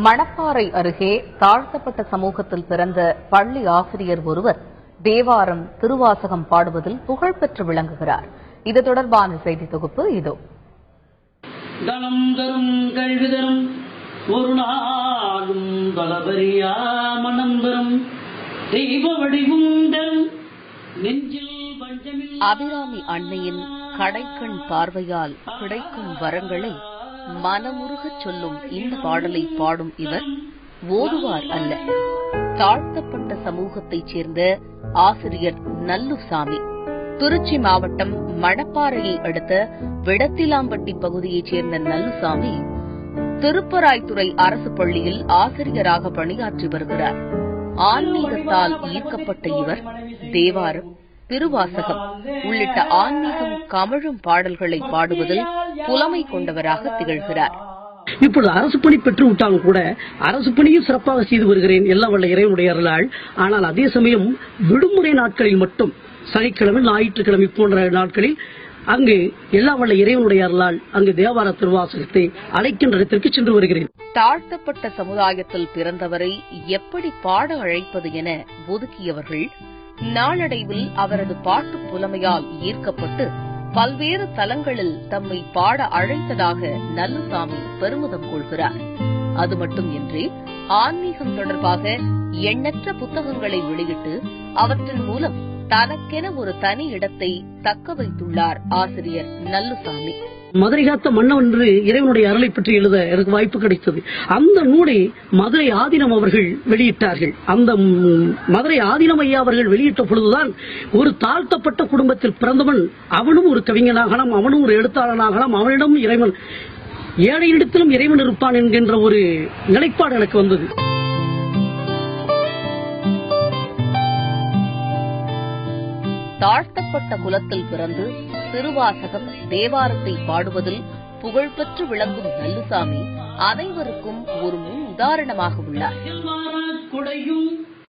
மணப்பாறை அருகே தாழ்த்தப்பட்ட சமூகத்தில் பிறந்த பள்ளி ஆசிரியர் ஒருவர் தேவாரம் திருவாசகம் பாடுவதில் புகழ்பெற்று விளங்குகிறார். இது தொடர்பான செய்தி தொகுப்பு இதோ. தனம் தரும் கல்வி தரும் ஒரு நாளும் பலபரியா மனம் தரும் தெய்வ வடிவும் தரும் நெஞ்சில் அபிராமி அன்னையின் கடைக்கண் பார்வையால் கிடைக்கும் வரங்களை மனமுருகச் சொல்லும் இந்த பாடலை பாடும் இவர் ஓதுவார் அல்ல. தாழ்த்தப்பட்ட சமூகத்தைச் சேர்ந்த ஆசிரியர் நல்லுசாமி. திருச்சி மாவட்டம் மணப்பாறையை அடுத்த விடத்திலாம்பட்டி பகுதியைச் சேர்ந்த நல்லுசாமி திருப்பராய்த்துறை அரசு பள்ளியில் ஆசிரியராக பணியாற்றி வருகிறார். ஆன்மீகத்தால் ஈர்க்கப்பட்ட இவர் தேவாரம், திருவாசகம் உள்ளிட்ட ஆன்மீகம் கமழும் பாடல்களை பாடுவதில் புலமை கொண்டவராக திகழ்கிறார். இப்பொழுது அரசு பணி பெற்று விட்டாலும் கூட அரசு பணியும் சிறப்பாக செய்து வருகிறேன், எல்லாம் வல்ல இறைவனுடைய அருளால். ஆனால் அதே சமயம் விடுமுறை நாட்களில் மட்டும் சனிக்கிழமை, ஞாயிற்றுக்கிழமை போன்ற நாட்களில் அங்கு எல்லாம் வல்ல இறைவனுடைய அருளால் அங்கு தேவார திருவாசகத்தை அழைக்கின்ற இடத்திற்கு சென்று வருகிறேன். தாழ்த்தப்பட்ட சமுதாயத்தில் பிறந்தவரை எப்படி பாட அழைப்பது என ஒதுக்கியவர்கள் நாளடைவில் அவரது பாட்டு புலமையால் ஈர்க்கப்பட்டு பல்வேறு தலங்களில் தம்மை பாட அழைத்ததாக நல்லுசாமி பெருமிதம் கொள்கிறார். அது மட்டுமின்றி ஆன்மீகம் தொடர்பாக எண்ணற்ற புத்தகங்களை வெளியிட்டு அவற்றின் மூலம் தனக்கென ஒரு தனி இடத்தை தக்க வைத்துள்ளார் ஆசிரியர் நல்லுசாமி. மதுரை காத்த மன்னன் என்று இறைவனுடைய அருளை பற்றி எழுத எனக்கு வாய்ப்பு கிடைத்தது. அந்த நூலை மதுரை ஆதீனம் அவர்கள் வெளியிட்டார்கள். அந்த மதுரை ஆதீனம் ஐயா அவர்கள் வெளியிட்ட பொழுதுதான் ஒரு தாழ்த்தப்பட்ட குடும்பத்தில் பிறந்தவன் அவனும் ஒரு கவிஞனாகலாம், அவனும் ஒரு எழுத்தாளனாகலாம், அவனிடம் இறைவன் ஏழையிடத்திலும் இறைவன் இருப்பான் என்கின்ற ஒரு நிலைப்பாடு எனக்கு வந்தது. தாழ்த்தப்பட்ட குலத்தில் பிறந்து திருவாசகம், தேவாரத்தை பாடுவதில் புகழ்பெற்று விளங்கும் நல்லுசாமி அனைவருக்கும் ஒரு முன் உதாரணமாக உள்ளார்.